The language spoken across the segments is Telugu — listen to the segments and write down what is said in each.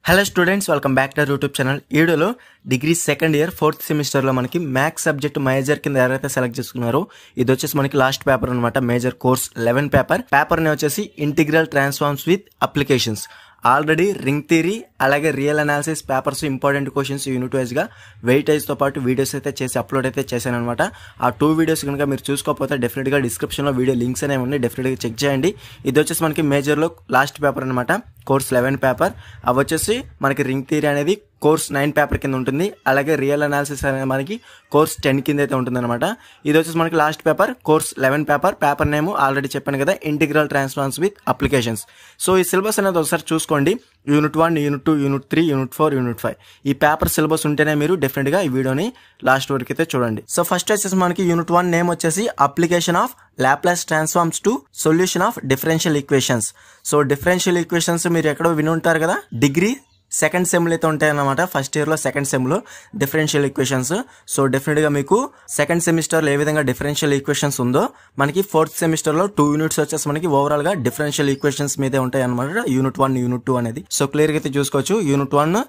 Hello students, welcome back to YouTube channel. ఈ వీడియోలో డిగ్రీ సెకండ్ ఇయర్ 4th సెమిస్టర్లో మనకి మ్యాథ్స్ సబ్జెక్ట్ మేజర్ కింద ఎవరైతే సెలెక్ట్ చేసుకున్నారో ఇది వచ్చేసి మనకి లాస్ట్ పేపర్ అనమాట. మేజర్ కోర్స్ 11 పేపర్ ని వచ్చేసి integral transforms with applications. Already ring theory అలాగే real analysis papers important questions unit wise గా వెయిటేజ్ తో పాటు వీడియోస్ అయితే చేసి అప్లోడ్ అయితే చేశాను అనమాట. ఆ 2 వీడియోస్ కనుక మీరు చూసుకోకపోతే డెఫినెట్ గా డిస్క్రిప్షన్ లో వీడియో లింక్స్ అనేవి ఉన్నాయి, డెఫినెట్ గా చెక్ చేయండి. ఇది వచ్చేసి మనకి మేజర్ లో లాస్ట్ పేపర్ అనమాట, కోర్స్ 11 పేపర్. అవి వచ్చేసి మనకి రింగ్ థియరీ అనేది కోర్స్ 9 పేపర్ కింద ఉంటుంది, అలాగే రియల్ అనాలిసిస్ అనేది మనకి కోర్స్ 10 కింద అయితే ఉంటుంది అనమాట. ఇది వచ్చేసి మనకి last paper course 11 paper name already చెప్పాను కదా, integral transforms with applications. So ఈ సిలబస్ అనేది ఒకసారి చూసుకోండి. Unit 1, unit 2, unit 3, unit 4, unit 5 ఈ పేపర్ సిలబస్ ఉంటేనే మీరు డెఫినెట్ గా ఈ వీడియోని లాస్ట్ వరకు అయితే చూడండి. సో ఫస్ట్ వచ్చేసి మనకి యూనిట్ 1 నేమ్ వచ్చేసి application of Laplace transforms to solution of differential equations. So differential equations మీరు ఎక్కడో విని ఉంటారు కదా, డిగ్రీ సెకండ్ సెమ్ అయితే ఉంటాయన్నమాట. ఫస్ట్ ఇయర్ లో సెకండ్ సెమ్ లో డిఫరెన్షియల్ ఈక్వేషన్స్. సో డెఫినెట్ గా మీకు సెకండ్ సెమిస్టర్ లో ఏ విధంగా డిఫరెన్షియల్ ఈక్వేషన్స్ ఉందో మనకి 4th సెమిస్టర్ లో 2 యూనిట్స్ వచ్చేసి మనకి ఓవరాల్ గా డిఫరెన్షియల్ ఈక్వేషన్స్ మీదే ఉంటాయి అనమాట. యూనిట్ 1, యూనిట్ 2 అనేది. సో క్లియర్ గా అయితే చూసుకోవచ్చు. Unit 1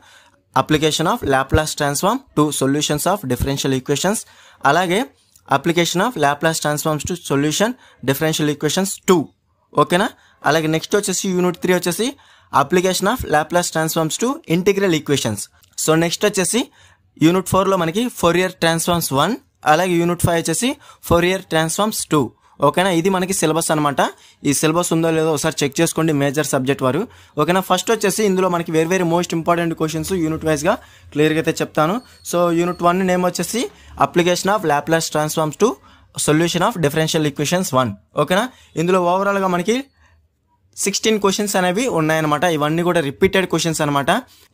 application of Laplace transform to solutions of differential equations, అలాగే application of Laplace transforms to solution differential equations 2. ఓకేనా. అలాగే నెక్స్ట్ వచ్చేసి యూనిట్ 3 వచ్చేసి application of Laplace transforms to integral equations. So next వచ్చేసి యూనిట్ 4 లో మనకి ఫోరియర్ ట్రాన్స్ఫార్మ్స్ 1, అలాగే యూనిట్ 5 వచ్చేసి ఫోరియర్ ట్రాన్స్ఫార్మ్స్ 2. ఓకేనా. ఇది మనకి సిలబస్ అనమాట. ఈ సిలబస్ ఉందో లేదో ఒకసారి చెక్ చేసుకోండి మేజర్ సబ్జెక్ట్ వారు. ఓకేనా. ఫస్ట్ వచ్చేసి ఇందులో మనకి వేరే most important questions unit wise గా క్లియర్ గా అయితే చెప్తాను. సో యూనిట్ 1 నేమ్ వచ్చేసి application of Laplace transforms to solution of differential equations 1. ఓకేనా. ఇందులో ఓవరాల్ గా మనకి 16 క్వశ్చన్స్ అనేవి ఉన్నాయన్నమాట. ఇవన్నీ కూడా రిపీటెడ్ క్వశ్చన్స్ అనమాట.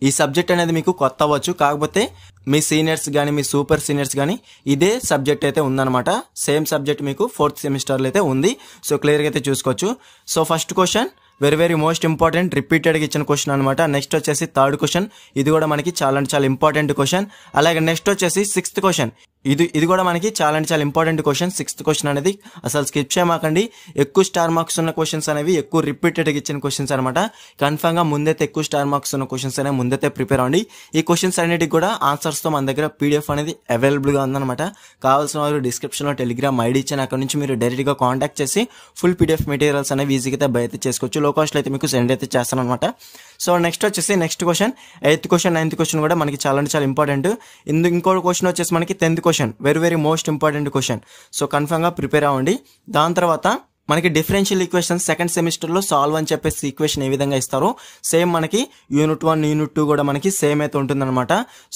ఈ సబ్జెక్ట్ అనేది మీకు కొత్త అవ్వచ్చు, కాకపోతే మీ సీనియర్స్ కానీ మీ సూపర్ సీనియర్స్ కానీ ఇదే సబ్జెక్ట్ అయితే ఉందన్నమాట. సేమ్ సబ్జెక్ట్ మీకు 4th సెమిస్టర్లో అయితే ఉంది. సో క్లియర్గా అయితే చూసుకోవచ్చు. So first question very most important, రిపీటెడ్గా ఇచ్చిన క్వశ్చన్ అనమాట. నెక్స్ట్ వచ్చేసి 3rd క్వశ్చన్, ఇది కూడా మనకి చాలా ఇంపార్టెంట్ క్వశ్చన్. అలాగే నెక్స్ట్ వచ్చేసి 6th క్వశ్చన్, ఇది కూడా మనకి చాలా ఇంపార్టెంట్ క్వశ్చన్. 6th క్వశ్చన్ అనేది అసలు స్కిప్ చేయమాకండి. ఎక్కువ స్టార్ మార్క్స్ ఉన్న క్వశ్చన్స్ అనేవి ఎక్కువ రిపీటెడ్గా ఇచ్చిన క్వశ్చన్స్ అనమాట. కన్ఫర్మ్ గా ముందైతే ఎక్కువ స్టార్ మార్క్స్ ఉన్న క్వశ్చన్స్ అనేవి ముందైతే ప్రిపేర్ అవ్వండి. ఈ క్వశ్చన్స్ అన్నిటికి కూడా ఆన్సర్స్ తో మన దగ్గర PDF అనేది అవైలబుల్ గా ఉందన్నమాట. కావాల్సిన వారు డిస్క్రిప్షన్ లో టెలిగ్రామ్ ఐడి ఇచ్చాను, అక్కడ నుంచి మీరు డైరెక్ట్ గా కాంటాక్ట్ చేసి ఫుల్ PDF మెటీరియల్స్ అనేవి ఈజీగా అయితే బై అయితే చేసుకోవచ్చు. లో కాస్ట్ అయితే మీకు సెండ్ అయితే చేస్తాను అనమాట. సో నెక్స్ట్ వచ్చేసి next question 8th question 9th question కూడా మనకి చాలా ఇంపార్టెంట్. ఇంకో క్వశ్చన్ వచ్చేసి మనకి 10th question, very most important question. So confirm గా ప్రిపేర్ అవ్వండి. దాని తర్వాత మనకి డిఫరెన్షియల్ ఈక్వేషన్స్ సెకండ్ సెమిస్టర్ లో సాల్వ్ అని చెప్పేసి ఈక్వేషన్ ఏ విధంగా ఇస్తారో సేమ్ మనకి యూనిట్ 1, యూనిట్ 2 కూడా మనకి సేమ్ అయితే ఉంటుంది అనమాట.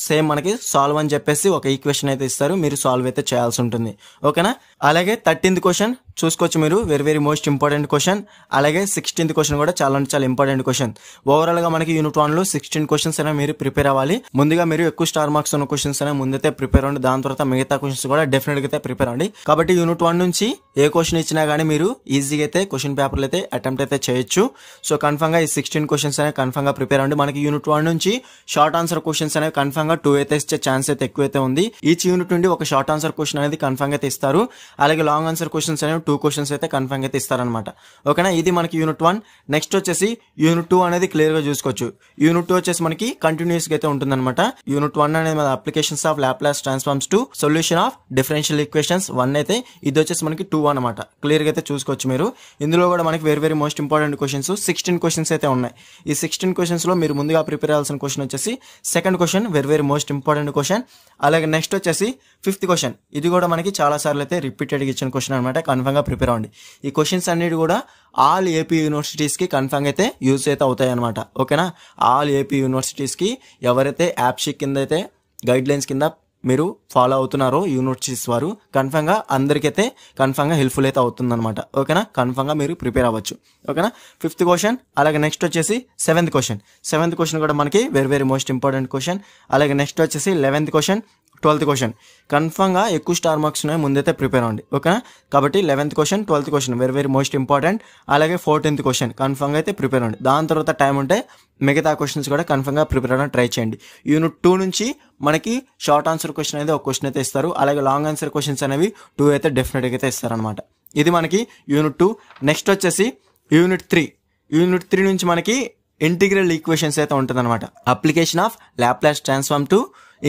సేమ్ మనకి సాల్వ్ అని చెప్పేసి ఒక ఈక్వేషన్ అయితే ఇస్తారు, మీరు సాల్వ్ అయితే చేయాల్సి ఉంటుంది. ఓకేనా. అలాగే 13th క్వశ్చన్ చూసుకోవచ్చు మీరు, వెరీ మోస్ట్ ఇంపార్టెంట్ క్వశ్చన్. అలాగే 16th క్వశ్చన్ కూడా చాలా ఇంపార్టెంట్ క్వశ్చన్. ఓవరాల్ గా మనకి యూనిట్ 1 లో 16 క్వశ్చన్స్ అనేవి మీరు ప్రిపేర్ అవ్వాలి. ముందుగా మీరు ఎక్కువ స్టార్ మార్క్స్ ఉన్న క్వశ్చన్స్ అనేవి ముందైతే ప్రిపేర్ అవ్వండి. దాని తర్వాత మిగతా క్వశ్చన్స్ కూడా డెఫినెట్ గా అయితే ప్రిపేర్ అవ్వండి. కాబట్టి యూనిట్ 1 నుంచి ఏ క్వశ్చన్ ఇచ్చినా గానీ మీరు ఈజీగా అయితే క్వశ్చన్ పేపర్లు అయితే అటెంప్ట్ అయితే చేయొచ్చు. సో కన్ఫర్మ్ గా ఈ 16 క్వశ్చన్స్ అనేవి కన్ఫర్మ్ గా ప్రిపేర్ అవ్వండి. మనకి యూనిట్ 1 నుంచి షార్ట్ ఆన్సర్ క్వశ్చన్స్ అనేవి కన్ఫర్మ్ గా 2 అయితే ఇచ్చే ఛాన్స్ అయితే ఎక్కువైతే ఉంది. ఈచ్ యూనిట్ నుండి ఒక షార్ట్ ఆన్సర్ క్వశ్చన్ అనేది కన్ఫర్మ్ గా అయితే ఇస్తారు. అలాగే లాంగ్ ఆన్సర్ క్వశ్చన్స్ అనేవి 2 క్వశ్చన్స్ అయితే కన్ఫర్మ్ అయితే ఇస్తారనమాట. ఓకేనా. ఇది మనకి యూనిట్ 1. నెక్స్ట్ వచ్చేసి యూనిట్ 2 అనేది క్లియర్ గా చూసుకోవచ్చు. యూనిట్ 2 వచ్చేసి మనకి కంటిన్యూస్ గా అయితే ఉంటుందన్నమాట. యూనిట్ 1 అనేది మన applications of Laplace transforms to solution of differential equations 1 అయితే, ఇది వచ్చేసి మనకి 2 అనమాట. క్లియర్ గా అయితే చూసుకోవచ్చు మీరు. ఇందులో కూడా మనకి very most important questions 16 questions అయితే ఉన్నాయి. ఈ 16 క్వశ్చన్స్ లో మీరు ముందుగా ప్రిపేర్ అవ్వాల్సిన క్వశ్చన్ వచ్చేసి second question, very most important question. అలాగే నెక్స్ట్ వచ్చేసి 5th క్వశ్చన్, ఇది కూడా మనకి చాలా సార్లు అయితే రిపీటెడ్ గా ఇచ్చిన క్వశ్చన్ అనమాట. కన్ఫర్మ్ గా ప్రిపేర్ అవ్వండి. ఈ క్వశ్చన్స్ అన్నిటి కూడా ఆల్ ఏపీ యూనివర్సిటీస్ కి కన్ఫర్మ్ అయితే యూజ్ అయితే అవుతాయి అనమాట. ఓకేనా. ఆల్ ఏపీ యూనివర్సిటీస్ కి ఎవరైతే యాప్షిక్ కింద అయితే గైడ్ లైన్స్ కింద మీరు ఫాలో అవుతున్నారో యూనివర్సిటీస్ వారు కన్ఫర్మ్ గా అందరికైతే కన్ఫర్మ్ గా హెల్ప్ఫుల్ అయితే అవుతుంది అనమాట. ఓకేనా. కన్ఫర్మ్ గా మీరు ప్రిపేర్ అవ్వచ్చు. ఓకేనా. 5th question. అలాగే నెక్స్ట్ వచ్చేసి 7th క్వశ్చన్. 7th క్వశ్చన్ కూడా మనకి వెరీ మోస్ట్ ఇంపార్టెంట్ క్వశ్చన్. అలాగే నెక్స్ట్ వచ్చేసి 11th question, 12th question. Confirm గా ఎక్కువ స్టార్ మార్క్స్ ఉన్నాయి, ముందైతే ప్రిపేర్ అవ్వండి. ఓకేనా. కాబట్టి 11th question, 12th question very most important. అలాగే 14th క్వశ్చన్ కన్ఫర్మ్ గా అయితే ప్రిపేర్ అవ్వండి. దాని తర్వాత టైం ఉంటే మిగతా క్వశ్చన్స్ కూడా కన్ఫర్మ్ గా ప్రిపేర్ అవ్వడానికి ట్రై చేయండి. యూనిట్ 2 నుంచి మనకి షార్ట్ ఆన్సర్ క్వశ్చన్ అనేది ఒక క్వశ్చన్ అయితే ఇస్తారు. అలాగే లాంగ్ ఆన్సర్ క్వశ్చన్స్ అనేవి 2 అయితే డెఫినెట్ గా అయితే ఇస్తారనమాట. ఇది మనకి యూనిట్ 2. నెక్స్ట్ వచ్చేసి యూనిట్ 3. యూనిట్ 3 నుంచి మనకి ఇంటిగ్రల్ ఈక్వేషన్స్ అయితే ఉంటుంది అనమాట. Application of Laplace transform to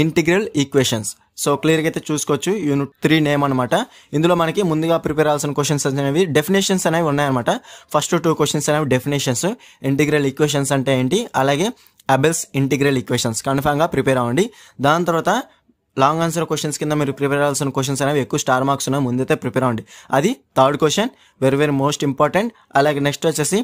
integral equations. So క్లియర్గా అయితే చూసుకోవచ్చు. యూనిట్ 3 నేమ్ అనమాట. ఇందులో మనకి ముందుగా ప్రిపేర్ అవ్వాల్సిన క్వశ్చన్స్ అనేవి డెఫినేషన్స్ అనేవి ఉన్నాయన్నమాట. ఫస్ట్ 2 క్వశ్చన్స్ అనేవి డెఫినేషన్స్, ఇంటిగ్రల్ ఈక్వేషన్స్ అంటే ఏంటి, అలాగే అబెల్స్ ఇంటిగ్రల్ ఈక్వేషన్స్ కన్ఫామ్గా ప్రిపేర్ అవ్వండి. దాని తర్వాత లాంగ్ ఆన్సర్ క్వశ్చన్స్ కింద మీరు ప్రిపేర్ అవ్వాల్సిన క్వశ్చన్స్ అనేవి ఎక్కువ స్టార్ మార్క్స్ ఉన్నాయి, ముందైతే ప్రిపేర్ అవ్వండి. అది 3rd question, very most important. అలాగే నెక్స్ట్ వచ్చేసి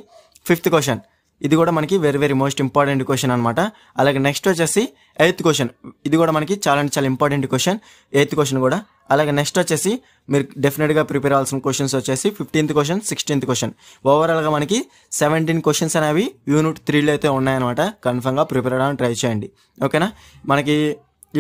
5th క్వశ్చన్, ఇది కూడా మనకి వెరీ మోస్ట్ ఇంపార్టెంట్ క్వశ్చన్ అనమాట. అలాగే నెక్స్ట్ వచ్చేసి 8th క్వశ్చన్, ఇది కూడా మనకి చాలా ఇంపార్టెంట్ క్వశ్చన్, 8th క్వశ్చన్ కూడా. అలాగే నెక్స్ట్ వచ్చేసి మీరు డెఫినెట్గా ప్రిపేర్ అవ్వాల్సిన క్వశ్చన్స్ వచ్చేసి 15th క్వశ్చన్, 16th క్వశ్చన్. ఓవరాల్గా మనకి 17 క్వశ్చన్స్ అనేవి యూనిట్ 3లో అయితే ఉన్నాయన్నమాట. కన్ఫర్మ్గా ప్రిపేర్ అవ్వడానికి ట్రై చేయండి. ఓకేనా. మనకి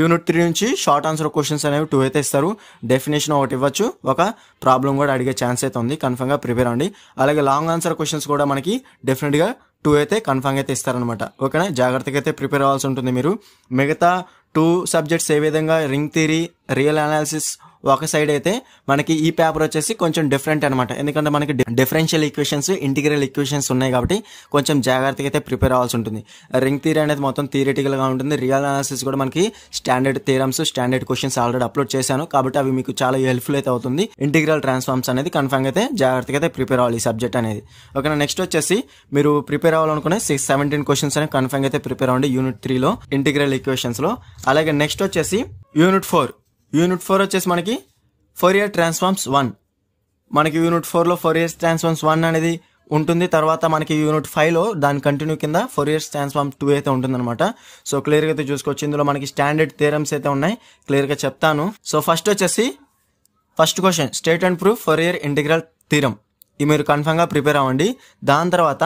యూనిట్ 3 నుంచి షార్ట్ ఆన్సర్ క్వశ్చన్స్ అనేవి 2 అయితే ఇస్తారు. డెఫినేషన్ ఒకటి ఇవ్వచ్చు, ఒక ప్రాబ్లం కూడా అడిగే ఛాన్స్ అయితే ఉంది. కన్ఫర్మ్గా ప్రిపేర్ అవ్వండి. అలాగే లాంగ్ ఆన్సర్ క్వశ్చన్స్ కూడా మనకి డెఫినెట్గా 2 అయితే కన్ఫర్మ్గా అయితే ఇస్తారనమాట. ఓకేనా. జాగ్రత్తగా అయితే ప్రిపేర్ అవ్వాల్సి ఉంటుంది మీరు. మిగతా 2 సబ్జెక్ట్స్ ఏ విధంగా రింగ్ థియరీ, రియల్ అనాలిసిస్ ఒక సైడ్ అయితే మనకి ఈ పేపర్ వచ్చేసి కొంచెం డిఫరెంట్ అనమాట. ఎందుకంటే మనకి డిఫరెన్షియల్ ఈక్వేషన్స్, ఇంటిగ్రల్ ఈక్వేషన్స్ ఉన్నాయి కాబట్టి కొంచెం జాగ్రత్తగా అయితే ప్రిపేర్ అవ్వాల్సి ఉంటుంది. రింగ్ థియరీ అనేది మొత్తం థియరిటికల్గా ఉంటుంది. రియల్ అనాలిసిస్ కూడా మనకి standard theorems, standard questions already upload చేశాను కాబట్టి అవి మీకు చాలా హెల్ప్ఫుల్ అయితే అవుతుంది. ఇంటిగ్రల్ ట్రాన్స్ఫార్మ్స్ అనేది కన్ఫర్మ్గా అయితే జాగ్రత్తగా అయితే ప్రిపేర్ అవ్వాలి ఈ సబ్జెక్ట్ అనేది. ఓకేనా. నెక్స్ట్ వచ్చేసి మీరు ప్రిపేర్ అవ్వాలనుకునే 17 క్వశ్చన్స్ అనేవి కన్ఫర్మ్గా అయితే ప్రిపేర్ అవ్వండి యూనిట్ 3లో ఇంటిగ్రల్ ఈక్వేషన్స్ లో. అలాగే నెక్స్ట్ వచ్చేసి యూనిట్ 4 వచ్చేసి మనకి ఫోరియర్ ట్రాన్స్ఫార్మ్స్ 1. మనకి యూనిట్ 4లో ఫోరియర్ ట్రాన్స్ఫార్మ్స్ 1 అనేది ఉంటుంది. తర్వాత మనకి యూనిట్ 5లో దాని కంటిన్యూ కింద ఫోరియర్ ట్రాన్స్ఫార్మ్ 2 అయితే ఉంటుంది అనమాట. సో క్లియర్గా అయితే చూసుకోవచ్చు. ఇందులో మనకి స్టాండర్డ్ థియరమ్స్ అయితే ఉన్నాయి, క్లియర్గా చెప్తాను. సో ఫస్ట్ వచ్చేసి first question, state and proof Fourier integral theorem. ఇది మీరు కన్ఫర్మ్గా ప్రిపేర్ అవ్వండి. దాని తర్వాత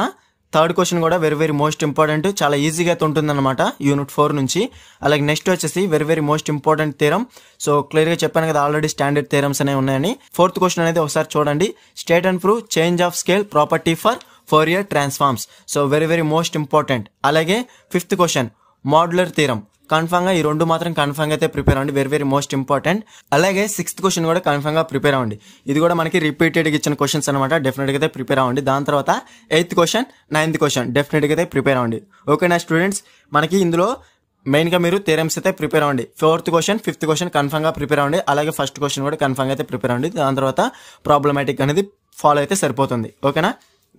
3rd క్వశ్చన్ కూడా వెరీ మోస్ట్ ఇంపార్టెంట్, చాలా ఈజీగా అయితే ఉంటుంది అనమాట యూనిట్ 4 నుంచి. అలాగే నెక్స్ట్ వచ్చేసి very most important theorem. So క్లియర్గా చెప్పాను కదా ఆల్రెడీ స్టాండర్డ్ థియరమ్స్ అనేవి ఉన్నాయని. 4th క్వశ్చన్ అనేది ఒకసారి చూడండి. State and prove change of scale property for Fourier transforms. So very most important. అలాగే 5th క్వశ్చన్, మాడ్యులర్ థియరమ్. కన్ఫర్మ్గా ఈ 2 మాత్రం కన్ఫర్మ్గా అయితే ప్రిపేర్ అవ్వండి, వెరీ మోస్ట్ ఇంపార్టెంట్. అలాగే 6th క్వశ్చన్ కూడా కన్ఫర్మ్గా ప్రిపేర్ అవ్వండి. ఇది కూడా మనకి రిపీటెడ్గా ఇచ్చిన క్వశ్చన్స్ అనమాట. డెఫినెట్గా అయితే ప్రిపేర్ అవ్వండి. దాని తర్వాత 8th క్వశ్చన్, 9th క్వశ్చన్ డెఫినెట్గా అయితే ప్రిపేర్ అవ్వండి. ఓకేనా స్టూడెంట్స్. మనకి ఇందులో మెయిన్గా మీరు థియరమ్స్ అయితే ప్రిపేర్ అవ్వండి. 4th క్వశ్చన్, 5th క్వశ్చన్ కన్ఫర్మ్గా ప్రిపేర్ అవ్వండి. అలాగే ఫస్ట్ క్వశ్చన్ కూడా కన్ఫర్మ్గా అయితే ప్రిపేర్ అవ్వండి. దాని తర్వాత ప్రాబ్లమాటిక్ అనేది ఫాలో అయితే సరిపోతుంది. ఓకేనా.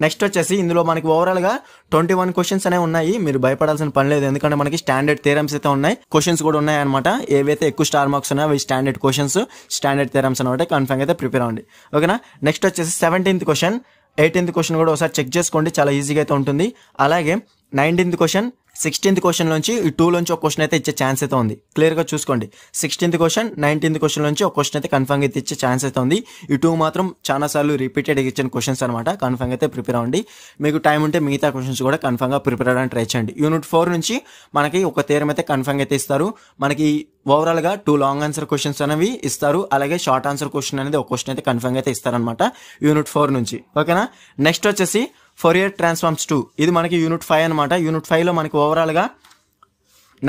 నెక్స్ట్ వచ్చేసి ఇందులో మనకి ఓవరాల్గా 21 క్వశ్చన్స్ అనేవి ఉన్నాయి. మీరు భయపడాల్సిన పని లేదు, ఎందుకంటే మనకి స్టాండర్డ్ థియరమ్స్ అయితే ఉన్నాయి, క్వశ్చన్స్ కూడా ఉన్నాయి అనమాట. ఏవైతే ఎక్కువ స్టార్ మార్క్స్ ఉన్నాయో అవి స్టాండర్డ్ క్వశ్చన్స్, స్టాండర్డ్ థియరమ్స్ అనమాట. కన్ఫర్మ్ అయితే ప్రిపేర్ అవ్వండి. ఓకేనా. నెక్స్ట్ వచ్చేసి 17th క్వశ్చన్, 18th క్వశ్చన్ కూడా ఒకసారి చెక్ చేసుకోండి, చాలా ఈజీగా అయితే ఉంటుంది. అలాగే 19th క్వశ్చన్, 16th క్వశ్చన్ నుంచి ఈ 2 నుంచి ఒక క్వశ్చన్ అయితే ఇచ్చే ఛాన్స్ అయితే ఉంది. క్లియర్గా చూసుకోండి. 16th క్వశ్చన్, 19th క్వశ్చన్ నుంచి ఒక క్వశ్చన్ అయితే కన్ఫర్మ్గా అయితే ఇచ్చే ఛాన్స్ అయితే ఉంది. ఈ 2 మాత్రం చాలా సార్లు రిపీటెడ్గా ఇచ్చిన క్వశ్చన్స్ అనమాట. కన్ఫర్మ్గా అయితే ప్రిపేర్ అవ్వండి. మీకు టైం ఉంటే మిగతా క్వశ్చన్స్ కూడా కన్ఫర్మ్గా ప్రిపేర్ అవ్వడానికి ట్రై చేయండి. యూనిట్ 4 నుంచి మనకి ఒక థియరమ్ అయితే కన్ఫర్మ్గా అయితే ఇస్తారు. మనకి ఓవరాల్గా 2 లాంగ్ ఆన్సర్ క్వశ్చన్స్ అనేవి ఇస్తారు. అలాగే షార్ట్ ఆన్సర్ క్వశ్చన్ అనేది ఒక క్వశ్చన్ అయితే కన్ఫర్మ్గా అయితే ఇస్తారనమాట యూనిట్ 4 నుంచి. ఓకేనా. నెక్స్ట్ వచ్చేసి ఫోరియర్ ట్రాన్స్ఫార్మ్స్ 2. ఇది మనకి యూనిట్ 5 అనమాట. యూనిట్ 5లో మనకి ఓవరాల్గా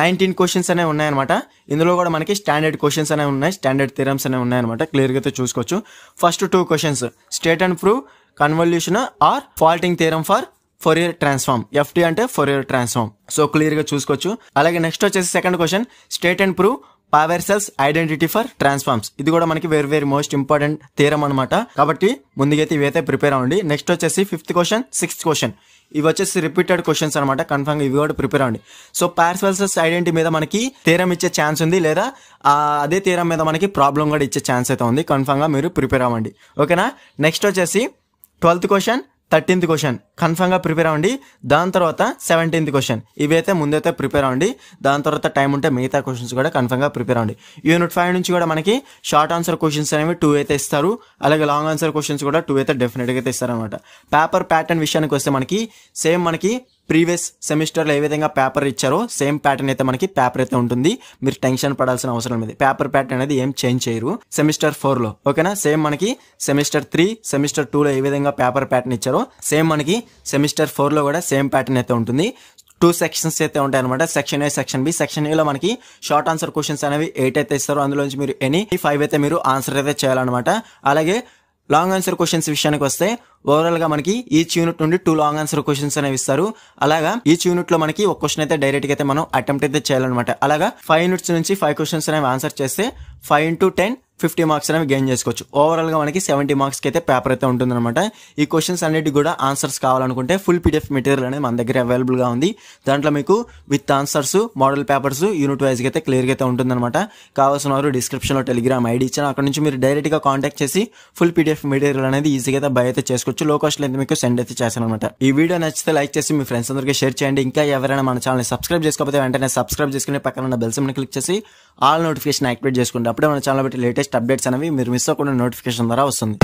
19 క్వశ్చన్స్ అనేవి ఉన్నాయన్నమాట. ఇందులో కూడా మనకి స్టాండర్డ్ క్వశ్చన్స్ అనేవి ఉన్నాయి, స్టాండర్డ్ థియరమ్స్ అనేవి ఉన్నాయన్నమాట. క్లియర్గా అయితే చూసుకోవచ్చు. First 2 questions, state and prove convolution or faltung theorem for Fourier transform. FT అంటే ఫోరియర్ ట్రాన్స్ఫార్మ్. సో క్లియర్గా చూసుకోవచ్చు. అలాగే నెక్స్ట్ వచ్చేసి second question, state and prove Parseval's identity for transforms. ఇది కూడా మనకి వెరీ మోస్ట్ ఇంపార్టెంట్ థియరమ్ అనమాట. కాబట్టి ముందుకైతే ఇవైతే ప్రిపేర్ అవ్వండి. నెక్స్ట్ వచ్చేసి 5th క్వశ్చన్, 6th క్వశ్చన్, ఇవి వచ్చేసి రిపీటెడ్ క్వశ్చన్స్ అనమాట. కన్ఫర్మ్ ఇవి కూడా ప్రిపేర్ అవ్వండి. సో పార్సెల్స్ ఐడెంటిటీ మీద మనకి థియరమ్ ఇచ్చే ఛాన్స్ ఉంది, లేదా అదే థియరమ్ మీద మనకి ప్రాబ్లం కూడా ఇచ్చే ఛాన్స్ అయితే ఉంది. కన్ఫర్మ్గా మీరు ప్రిపేర్ అవ్వండి. ఓకేనా. నెక్స్ట్ వచ్చేసి 12th క్వశ్చన్, 13th క్వశ్చన్ కన్ఫర్మ్గా ప్రిపేర్ అవ్వండి. దాని తర్వాత 17th క్వశ్చన్, ఇవైతే ముందైతే ప్రిపేర్ అవ్వండి. దాని తర్వాత టైం ఉంటే మిగతా క్వశ్చన్స్ కూడా కన్ఫర్మ్గా ప్రిపేర్ అవ్వండి. యూనిట్ 5 నుంచి కూడా మనకి షార్ట్ ఆన్సర్ క్వశ్చన్స్ అనేవి 2 అయితే ఇస్తారు. అలాగే లాంగ్ ఆన్సర్ క్వశ్చన్స్ కూడా 2 అయితే డెఫినెట్గా అయితే ఇస్తారనమాట. పేపర్ ప్యాటర్న్ విషయానికి వస్తే మనకి సేమ్ మనకి ప్రీవియస్ సెమిస్టర్లో ఏ విధంగా పేపర్ ఇచ్చారో సేమ్ ప్యాటర్న్ అయితే మనకి పేపర్ అయితే ఉంటుంది. మీరు టెన్షన్ పడాల్సిన అవసరం లేదు. పేపర్ ప్యాటర్న్ అనేది ఏం చేంజ్ చేయరు సెమిస్టర్ 4లో. ఓకేనా. సేమ్ మనకి సెమిస్టర్ 3, సెమిస్టర్ 2లో ఏ విధంగా పేపర్ ప్యాటర్న్ ఇచ్చారో సేమ్ మనకి సెమిస్టర్ 4లో కూడా సేమ్ ప్యాటర్న్ అయితే ఉంటుంది. 2 సెక్షన్స్ అయితే ఉంటాయి అనమాట. Section A, section B. Section Aలో మనకి షార్ట్ ఆన్సర్ క్వశ్చన్స్ అనేవి 8 అయితే ఇస్తారు. అందులోంచి మీరు ఎనీ 5 అయితే మీరు ఆన్సర్ అయితే చేయాలన్నమాట. అలాగే లాంగ్ ఆన్సర్ క్వశ్చన్స్ విషయానికి వస్తే ఓవరాల్ గా మనకి ఈచ్ యూనిట్ నుండి 2 లాంగ్ ఆన్సర్ క్వశ్చన్స్ అనేవి ఇస్తారు. అలాగా ఈచ్ యూనిట్ లో మనకి ఒక క్వశ్చన్ అయితే డైరెక్ట్ గా అయితే మనం అటెంప్ట్ అయితే చేయాలన్నమాట. అలాగా 5 యూనిట్స్ నుంచి 5 క్వశ్చన్స్ అనేవి ఆన్సర్ చేస్తే 5 into 10 50 మార్క్స్ అనేవి గెయిన్ చేసుకోవచ్చు. ఓవరాల్ గా మనకి 70 మార్క్స్ కి అయితే పేపర్ అయితే ఉంటుందన్నమాట. ఈ క్వశ్చన్స్ అన్నిటికి కూడా ఆన్సర్స్ కావాలనుకుంటే ఫుల్ PDF మెటీరియల్ అనేది మన దగ్గర అవైలబుల్ గా ఉంది. దాంట్లో మీకు with answers, model papers unit wise గా అయితే క్లియర్ గా అయితే ఉంటుందన్నమాట. కావాల్సిన వారు డిస్క్రిప్షన్ లో టెలిగ్రామ్ ఐడి ఇచ్చాను, అక్కడ నుంచి మీరు డైరెక్ట్ గా కాంటాక్ట్ చేసి ఫుల్ PDF మెటీరియల్ అనేది ఈజీగా అయితే బై అయితే చేసుకోవచ్చు. లో కాస్ట్ లో అయితే మీకు సెండ్ అయితే చేశాను అనమాట. ఈ వీడియో నచ్చితే లైక్ చేసి మీ ఫ్రెండ్స్ అందరికీ షేర్ చేయండి. ఇంకా ఎవరైనా మన ఛానల్ సబ్స్క్రైబ్ చేసుకోకపోతే వెంటనే సబ్స్క్రైబ్ చేసుకుని పక్కన ఉన్న బెల్ సింబల్ క్లిక్ చేసి ఆల్ నోటిఫికేషన్ యాక్టివేట్ చేసుకోండి. అప్పుడే మన ఛానల్ బట్టి లేటెస్ట్ అప్డేట్స్ అనేవి మీరు మిస్ అవ్వకుండా నోటిఫికేషన్ ద్వారా వస్తుంది.